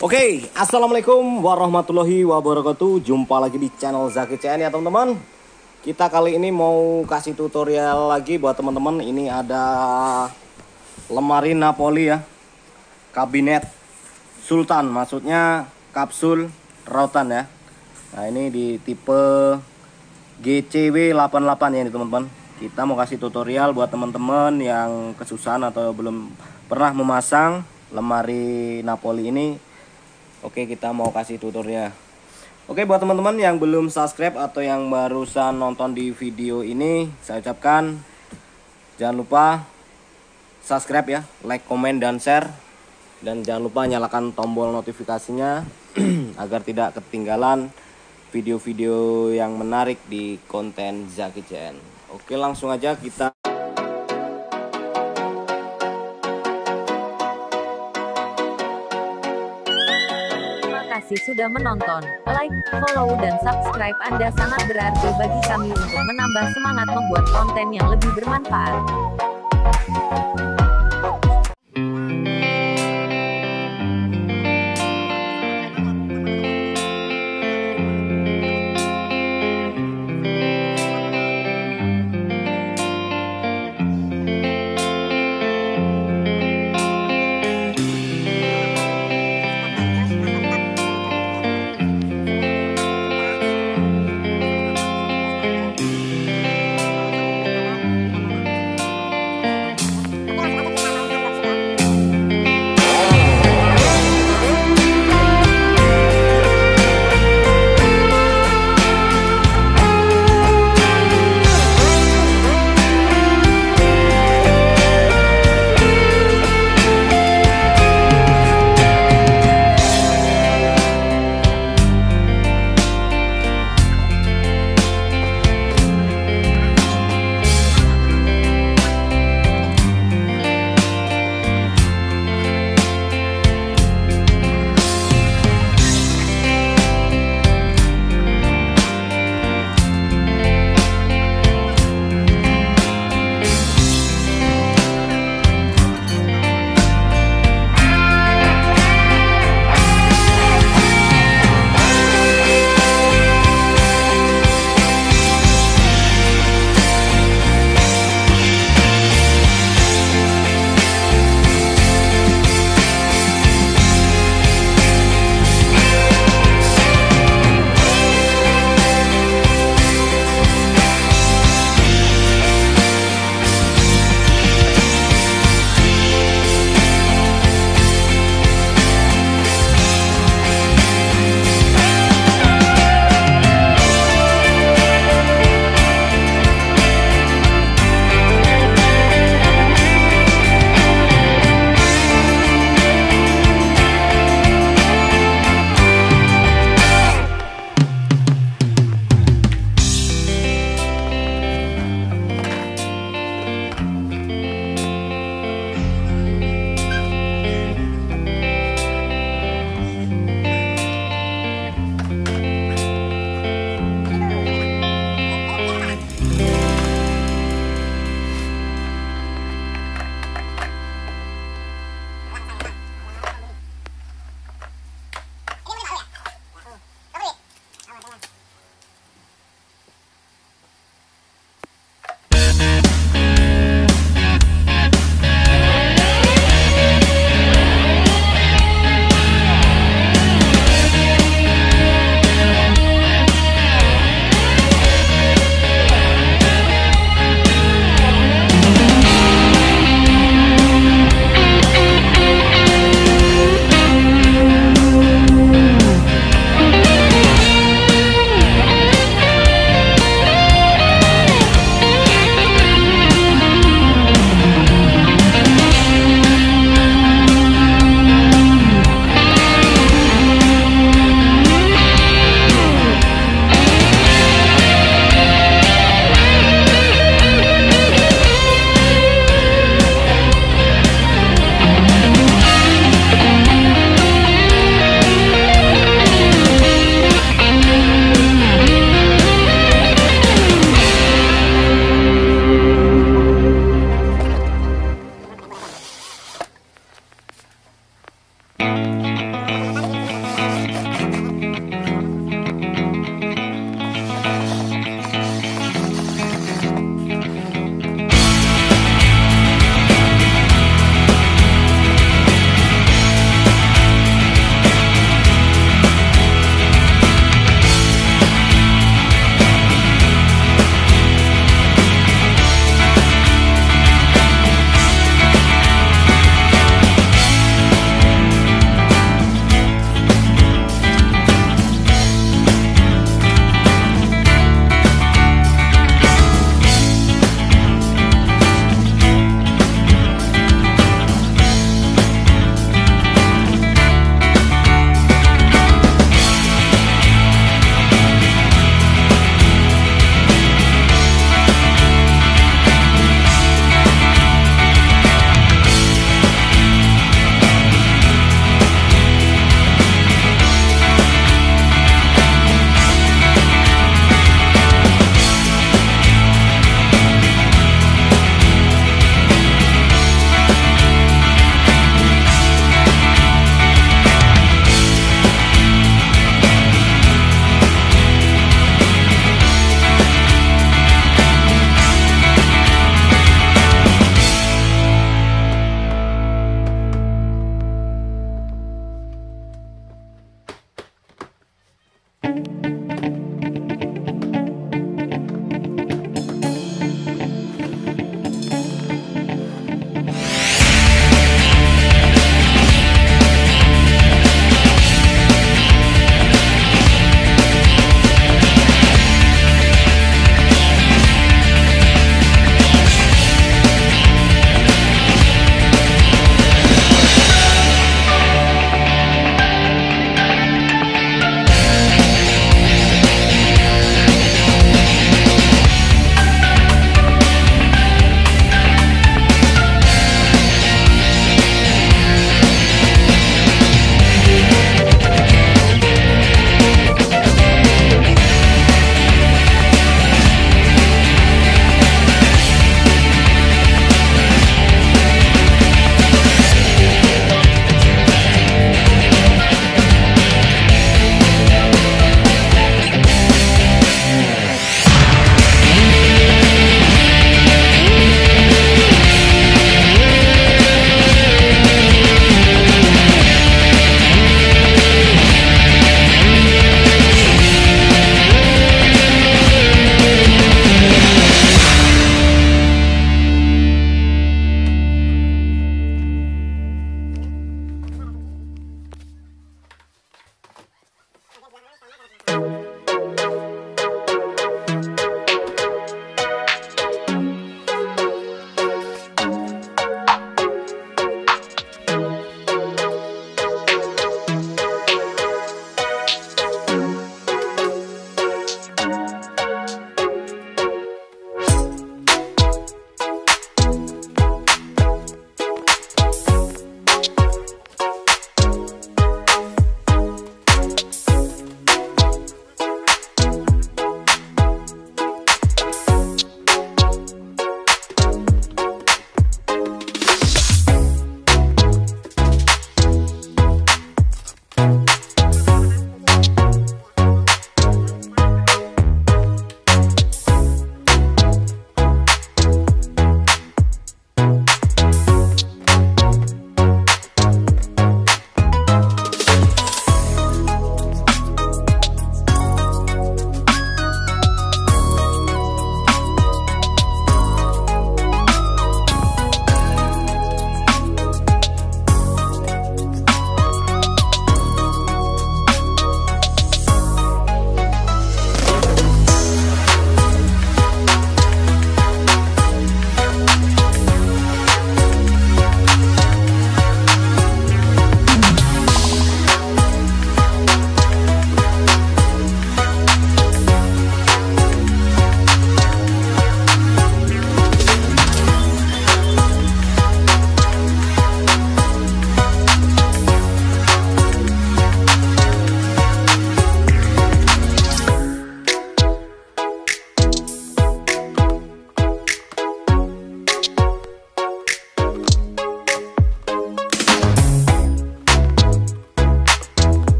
Oke, assalamualaikum warahmatullahi wabarakatuh. Jumpa lagi di channel Zaki CN ya teman-teman. Kita kali ini mau kasih tutorial lagi buat teman-teman. Ini ada lemari Napolly ya, kabinet Sultan, maksudnya kapsul rautan ya. Nah ini di tipe GCW 88 ya teman-teman. Kita mau kasih tutorial buat teman-teman yang kesusahan atau belum pernah memasang lemari Napolly ini. Oke, kita mau kasih tutorial. Oke, buat teman-teman yang belum subscribe atau yang barusan nonton di video ini, saya ucapkan jangan lupa subscribe ya, like, komen, dan share. Dan jangan lupa nyalakan tombol notifikasinya agar tidak ketinggalan video-video yang menarik di konten Zaki CN. Oke, langsung aja kita. Sudah menonton, like, follow, dan subscribe Anda sangat berarti bagi kami untuk menambah semangat membuat konten yang lebih bermanfaat.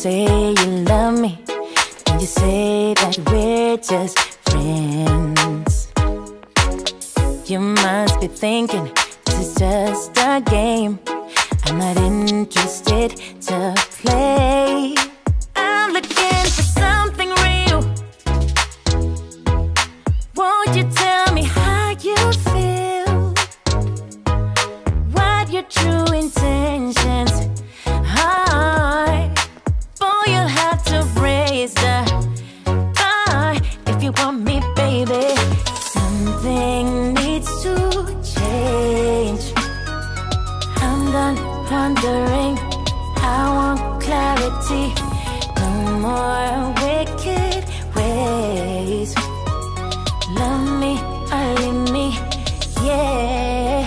say you love me, and you say that we're just friends. You must be thinking this is just a game. I'm not interested to play. I'm looking for something real. Won't you tell me how you feel? What your true intentions are? Boy, you'll have to raise the bar if you want me, baby. Something needs to change. I'm done wondering. I want clarity. No more wicked ways. Love me or leave me, yeah.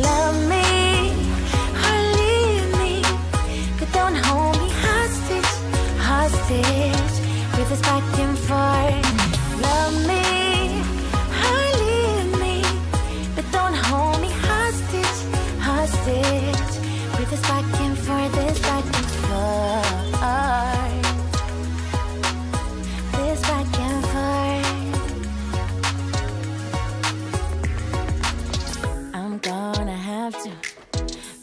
Love me or leave me, but don't hold me hostage, hostage with this back and forth. Love me or leave me, but don't hold me hostage, hostage with this back and forth, this back and forth, this back and forth. I'm gonna have to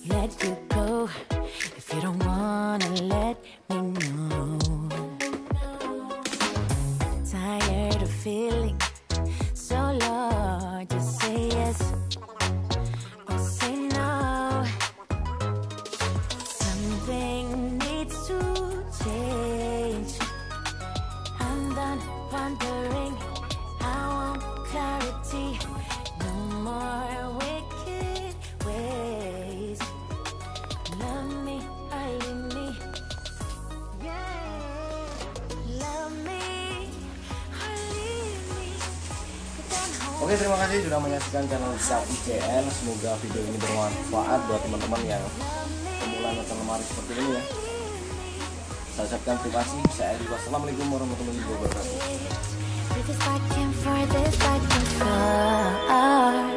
let you go if you don't wanna let me know. Tired of feeling so low. Just say yes or say no. Something needs to change. I'm done wondering. I want clarity. No more wicked ways. Love me or leave me, yeah. Love me or leave me, but don't hold. Oke, terima kasih sudah menyaksikan channel Zaki CN. Semoga video ini bermanfaat buat teman-teman yang pemula nonton lemari seperti ini ya. Saya ucapkan terima kasih. Saya Harga. Wassalamualaikum warahmatullahi wabarakatuh. This back and forth, this back and forth.